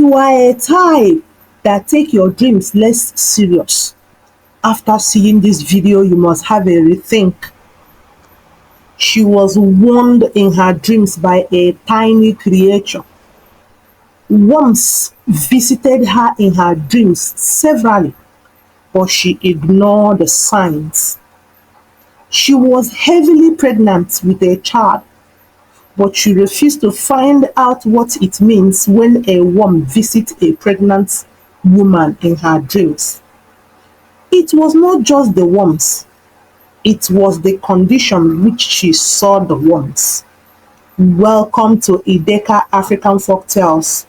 you are a type that take your dreams less serious, after seeing this video, you must have a rethink. She was warned in her dreams by a tiny creature. Worms visited her in her dreams severally, but she ignored the signs. She was heavily pregnant with a child, but she refused to find out what it means when a worm visits a pregnant woman in her dreams. It was not just the worms, it was the condition which she saw the worms. Welcome to Ideka African Folktales,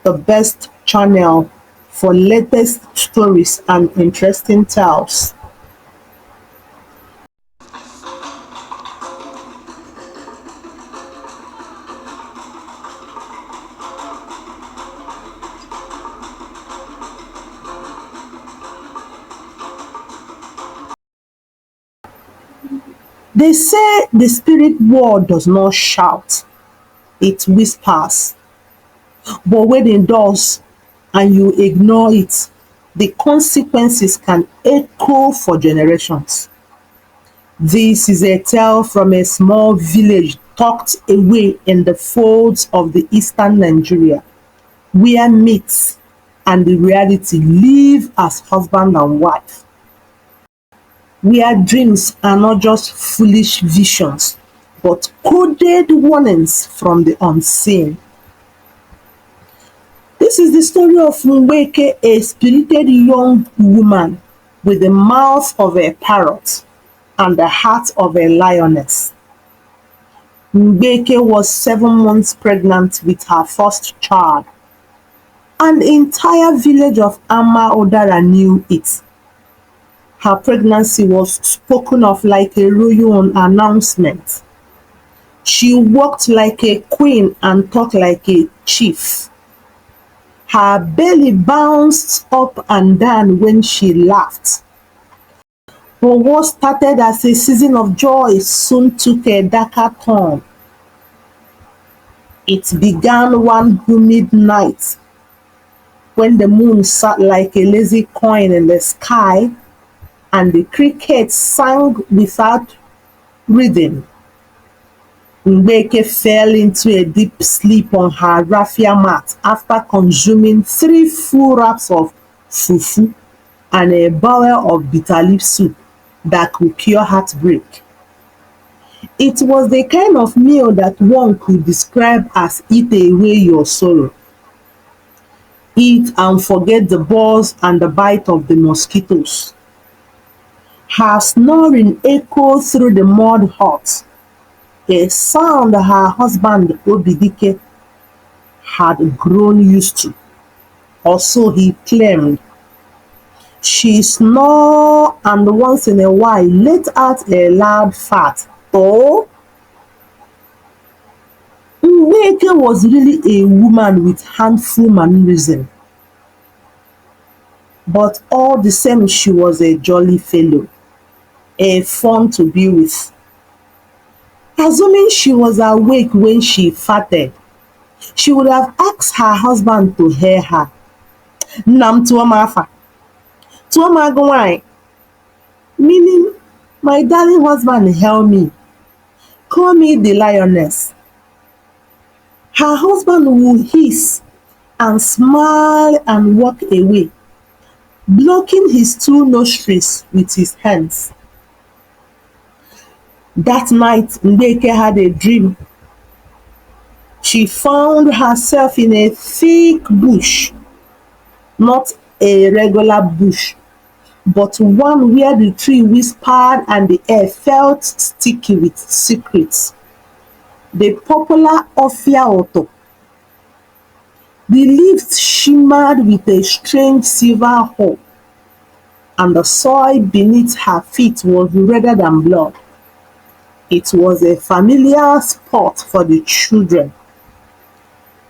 the best channel for latest stories and interesting tales. They say the spirit world does not shout, it whispers. But when it does and you ignore it, the consequences can echo for generations. This is a tale from a small village tucked away in the folds of the eastern Nigeria, where myths and the reality live as husband and wife. Where dreams are not just foolish visions, but coded warnings from the unseen. This is the story of Mgbeke, a spirited young woman with the mouth of a parrot and the heart of a lioness. Mgbeke was 7 months pregnant with her first child. An entire village of Umuudara knew it. Her pregnancy was spoken of like a royal announcement. She walked like a queen and talked like a chief. Her belly bounced up and down when she laughed. But what started as a season of joy soon took a darker turn. It began one humid night when the moon sat like a lazy coin in the sky and the crickets sang without rhythm. Mgbeke fell into a deep sleep on her raffia mat after consuming 3 full wraps of fufu and a bowl of bitterleaf soup that could cure heartbreak. It was the kind of meal that one could describe as eat away your sorrow. Eat and forget the buzz and the bite of the mosquitoes. Her snoring echoed through the mud hut, a sound her husband Mgbeke had grown used to, or so he claimed. She snored and once in a while let out a loud fart. Oh, Mgbeke was really a woman with handful mannerism, but all the same she was a jolly fellow, a fun to be with. Assuming she was awake when she farted, she would have asked her husband to hear her. Nam tuomafa, tuomagwai, meaning, my darling husband, help me. Call me the lioness. Her husband would hiss and smile and walk away, blocking his 2 nostrils with his hands. That night, Mgbeke had a dream. She found herself in a thick bush, not a regular bush, but one where the tree whispered and the air felt sticky with secrets. The popular Ofiaoto. The leaves shimmered with a strange silver hope, and the soil beneath her feet was redder than blood. It was a familiar spot for the children.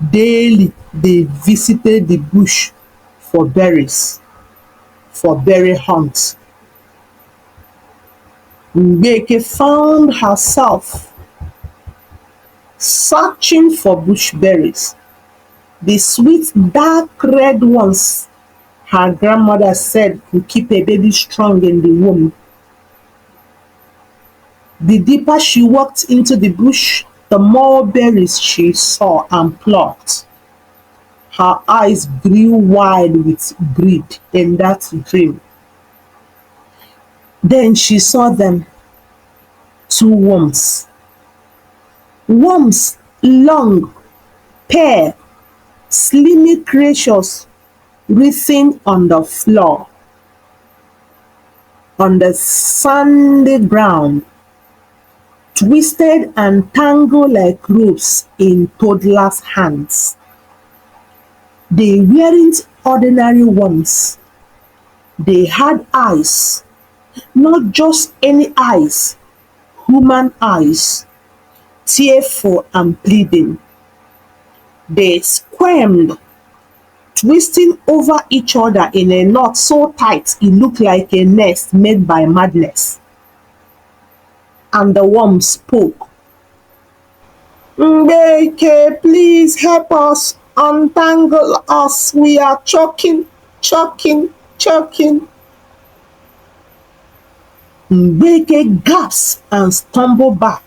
Daily they visited the bush for berries, for berry hunts. Mgbeke found herself searching for bush berries, The sweet dark red ones her grandmother said could keep a baby strong in the womb. The deeper she walked into the bush, the more berries she saw and plucked. Her eyes grew wide with greed in that dream. Then she saw them, two worms. Worms, long, pale, slimy creatures writhing on the floor, on the sandy ground, twisted and tangled like ropes in toddlers' hands. They weren't ordinary worms. They had eyes, not just any eyes, human eyes, tearful and pleading. They squirmed, twisting over each other in a knot so tight it looked like a nest made by madness. And the worm spoke. Mgbeke, please help us, untangle us. We are choking, choking, choking. Mgbeke gasped and stumbled back.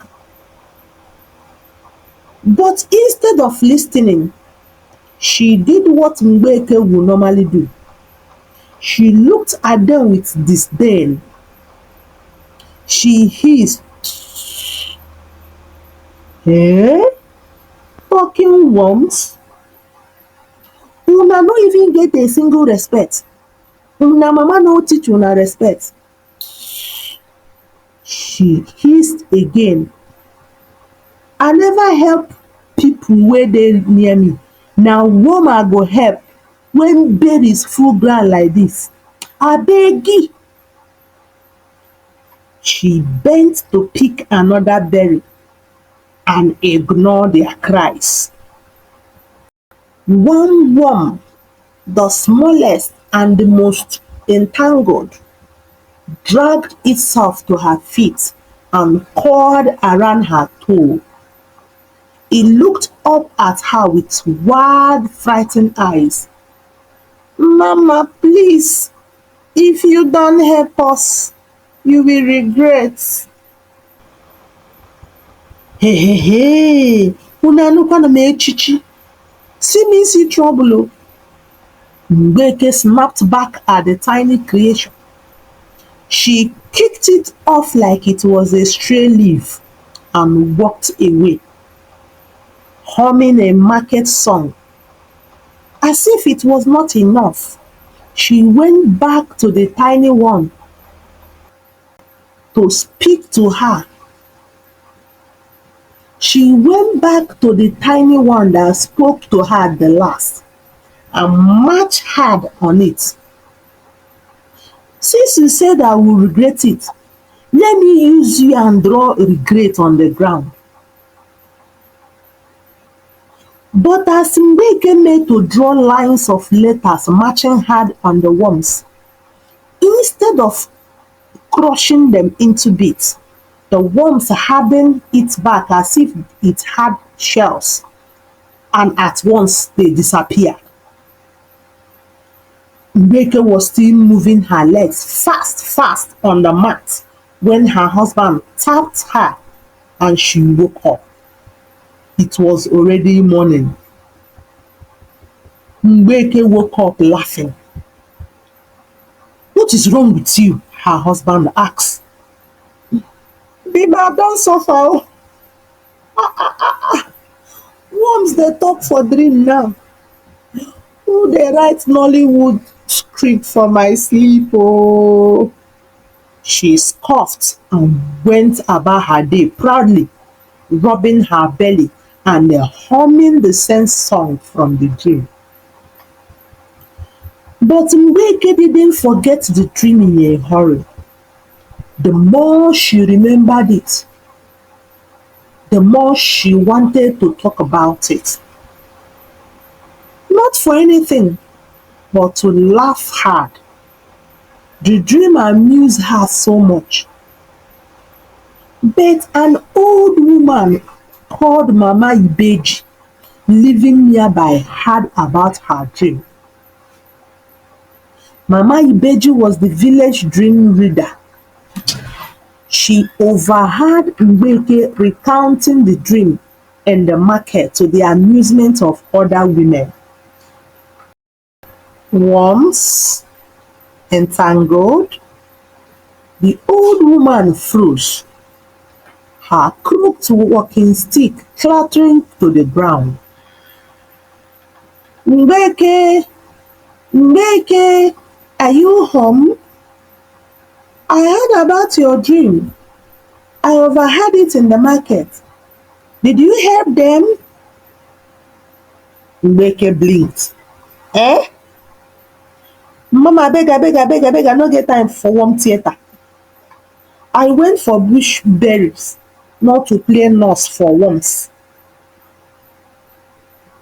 But instead of listening, she did what Mgbeke would normally do. She looked at them with disdain. She hissed, "Eh? Talking worms? Una no even get a single respect. Una mama no teach una respect." She hissed again. "I never help people wey dey near me. Na worm I go help when berries full ground like dis. Abegi." She bent to pick another berry and ignored their cries. One worm, the smallest and the most entangled, dragged itself to her feet and coiled around her toe. It looked up at her with wide, frightened eyes. "Mama, please, if you don't help us, you will regret." "Hey, hey, hey, una anụkwanụ m echichi. See me see trouble o." Mgbeke snapped back at the tiny creation. She kicked it off like it was a stray leaf and walked away, humming a market song. As if it was not enough, she went back to the tiny one to speak to her. She went back to the tiny one that spoke to her the last and marched hard on it. "Since you said I will regret it, let me use you and draw regret on the ground." But as Mgbeke made to draw lines of letters marching hard on the worms, instead of crushing them into bits, the worms hardened its back as if it had shells, and at once they disappeared. Mgbeke was still moving her legs fast, fast on the mat when her husband tapped her and she woke up. It was already morning. Mgbeke woke up laughing. "What is wrong with you?" her husband asked. "Babe, I don suffer o. Worms dey talk for dream now. Who dey write Nollywood script for my sleep o?" She scoffed and went about her day proudly, rubbing her belly and humming the same song from the dream. But Mgbeke didn't forget the dream in a hurry. The more she remembered it, the more she wanted to talk about it. Not for anything, but to laugh hard. The dream amused her so much. But an old woman called Mama Ibeji living nearby heard about her dream. Mama Ibeji was the village dream reader. She overheard Mgbeke recounting the dream in the market to the amusement of other women. Once, entangled, the old woman froze, her crooked walking stick clattering to the ground. Mgbeke, Mgbeke, are you home? I heard about your dream. I overheard it in the market. Did you help them? Mgbeke blinked. Eh? Mama, abeg, I no get time for warm theatre. I went for bush berries, not to play nurse for once.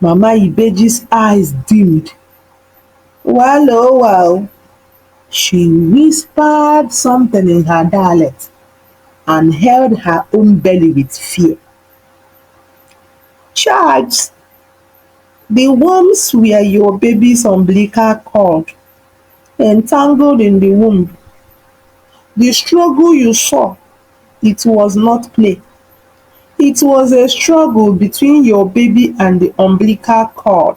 Mama Ibeji's eyes dimmed. Well, oh well. She whispered something in her dialect and held her own belly with fear. Charge! The worms were your baby's umbilical cord, entangled in the womb. The struggle you saw, it was not play. It was a struggle between your baby and the umbilical cord.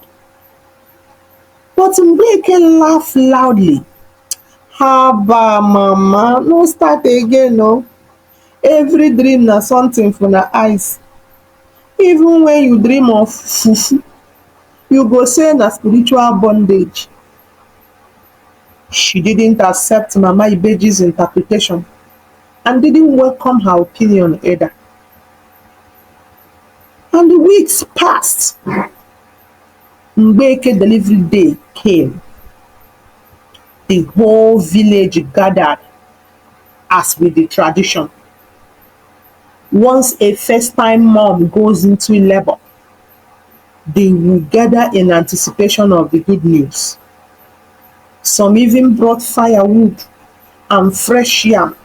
But Mgbeke laughed loudly. Haba mama, no start again no. Every dream na something for na eyes. Even when you dream of fufu, you go say na spiritual bondage. She didn't accept Mama Ibeji's interpretation and didn't welcome her opinion either. And the weeks passed. Mgbeke delivery day came. The whole village gathered as with the tradition. Once a first-time mom goes into labor, they will gather in anticipation of the good news. Some even brought firewood and fresh yam,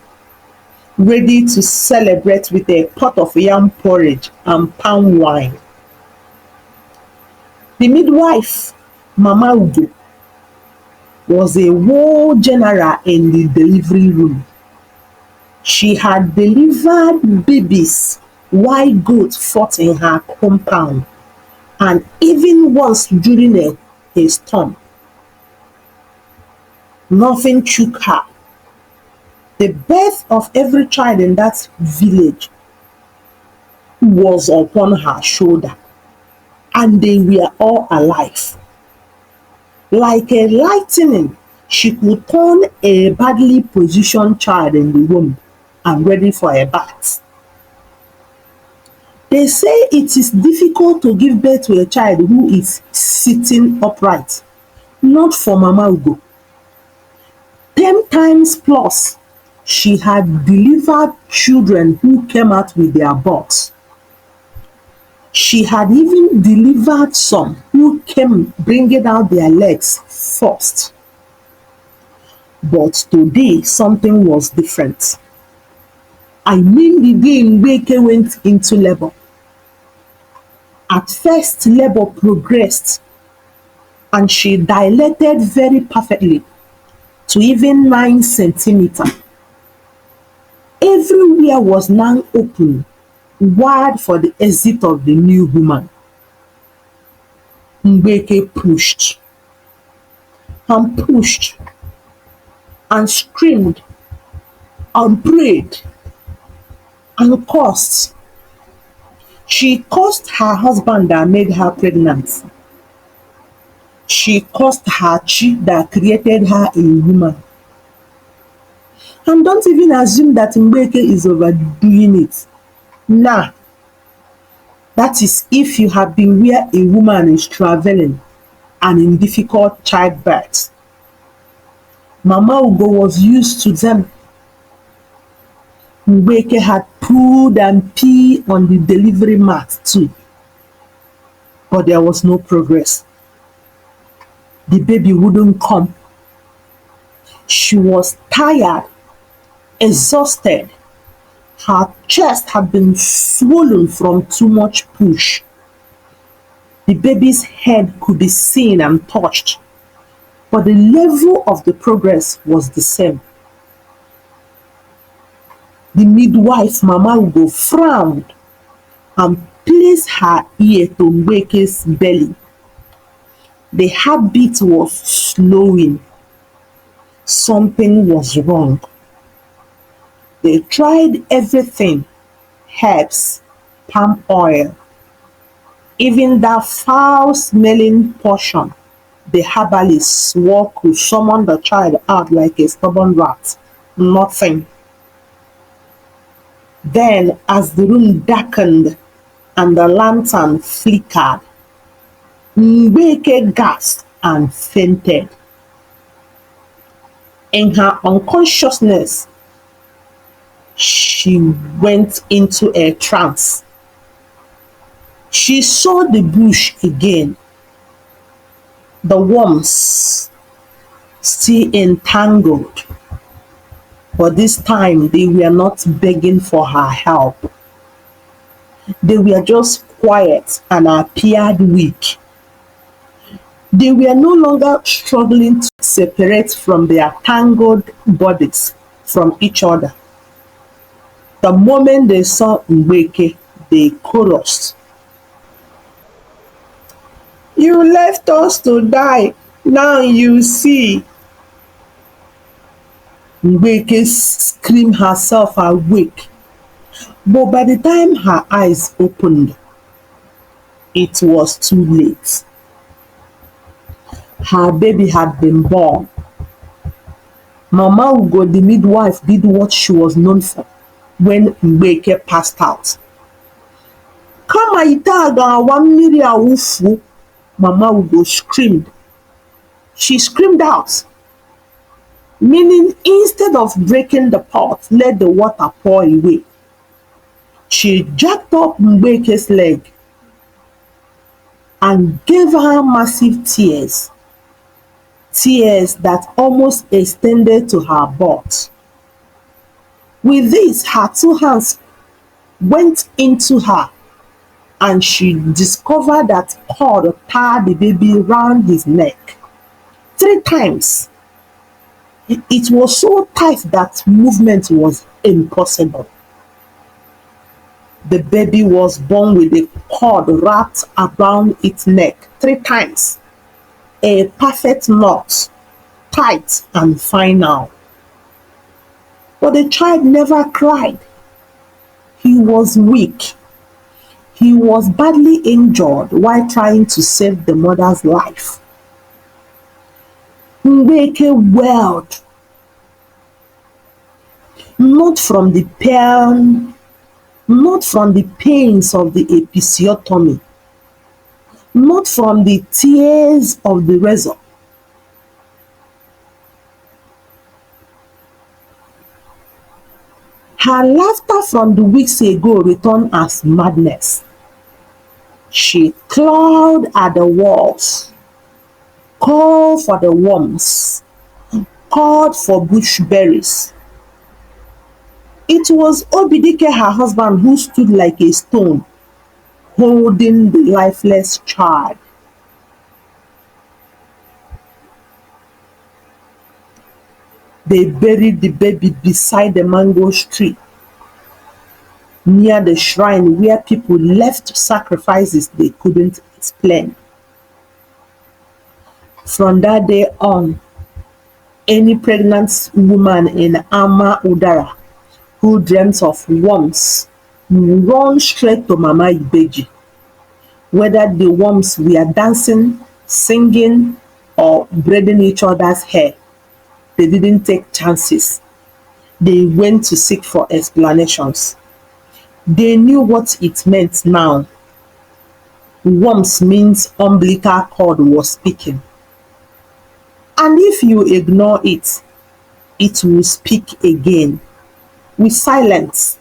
ready to celebrate with a pot of yam porridge and palm wine. The midwife, Mama Udo, was a war general in the delivery room. She had delivered babies while goats fought in her compound, and even once during a storm. Nothing shook her. The birth of every child in that village was upon her shoulder, and they were all alive. Like a lightning, she could turn a badly positioned child in the womb and ready for a bath. They say it is difficult to give birth to a child who is sitting upright. Not for Mama Ugo. 10 times plus, she had delivered children who came out with their butts. She had even delivered some who came bringing out their legs first. But today, something was different. I mean the day Mgbeke went into labor. At first, labor progressed and she dilated very perfectly to even 9 centimeters. Everywhere was now open, wide for the exit of the new woman. Mgbeke pushed and pushed and screamed and prayed and cursed. She cursed her husband that made her pregnant. She cursed her chi that created her a woman. And don't even assume that Mgbeke is overdoing it. Nah, that is if you have been where a woman is traveling and in difficult childbirth. Mama Ugo was used to them. Mgbeke had pulled and peed on the delivery mat too. But there was no progress. The baby wouldn't come. She was tired, exhausted. Her chest had been swollen from too much push. The baby's head could be seen and touched, but the level of the progress was the same. The midwife, Mama Ugo, frowned and placed her ear to Mgbeke's belly. The heartbeat was slowing. Something was wrong. They tried everything: herbs, palm oil, even that foul smelling potion the herbalist swore could summon the child out like a stubborn rat. Nothing. Then, as the room darkened and the lantern flickered, Mgbeke gasped and fainted. In her unconsciousness, she went into a trance. She saw the bush again, the worms still entangled, but this time they were not begging for her help. They were just quiet and appeared weak. They were no longer struggling to separate from their tangled bodies from each other. The moment they saw Mgbeke, they chorused, "You left us to die, now you see." Mgbeke screamed herself awake, but by the time her eyes opened, it was too late. Her baby had been born. Mama Ugo, the midwife, did what she was known for when Mgbeke passed out. "Kama ite a ga-awa mmiri awụfuo," Mama Ugo screamed. She screamed out, meaning instead of breaking the pot, let the water pour away. She jacked up Mgbeke's leg and gave her massive tears, tears that almost extended to her butt. With this, her two hands went into her and she discovered that cord tied the baby round his neck 3 times. It was so tight that movement was impossible. The baby was born with a cord wrapped around its neck 3 times. A perfect knot, tight and final. But the child never cried. He was weak. He was badly injured while trying to save the mother's life. Mgbeke wailed, not from the pain, not from the pains of the episiotomy, not from the tears of the razor. Her laughter from the weeks ago returned as madness. She clawed at the walls, called for the worms, called for bush berries. It was Obidike, her husband, who stood like a stone, holding the lifeless child. They buried the baby beside the mango tree, near the shrine where people left sacrifices they couldn't explain. From that day on, any pregnant woman in Umuudara who dreamt of worms would run straight to Mama Ibeji. Whether the worms were dancing, singing, or braiding each other's hair, they didn't take chances. They went to seek for explanations. They knew what it meant now. Worms means umbilical cord was speaking. And if you ignore it, it will speak again with silence.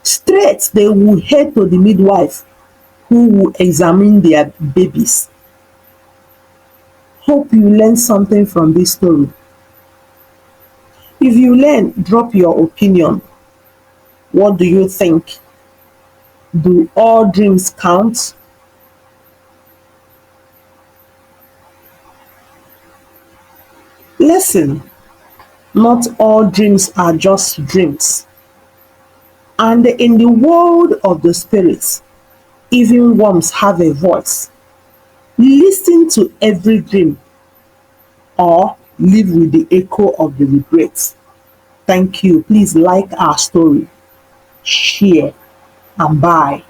Straight, they will head to the midwife who will examine their babies. Hope you learn something from this story. If you learn, drop your opinion. What do you think? Do all dreams count? Listen, not all dreams are just dreams. And in the world of the spirits, even worms have a voice. Listen to every dream or live with the echo of the regrets. Thank you. Please like our story, share, and bye.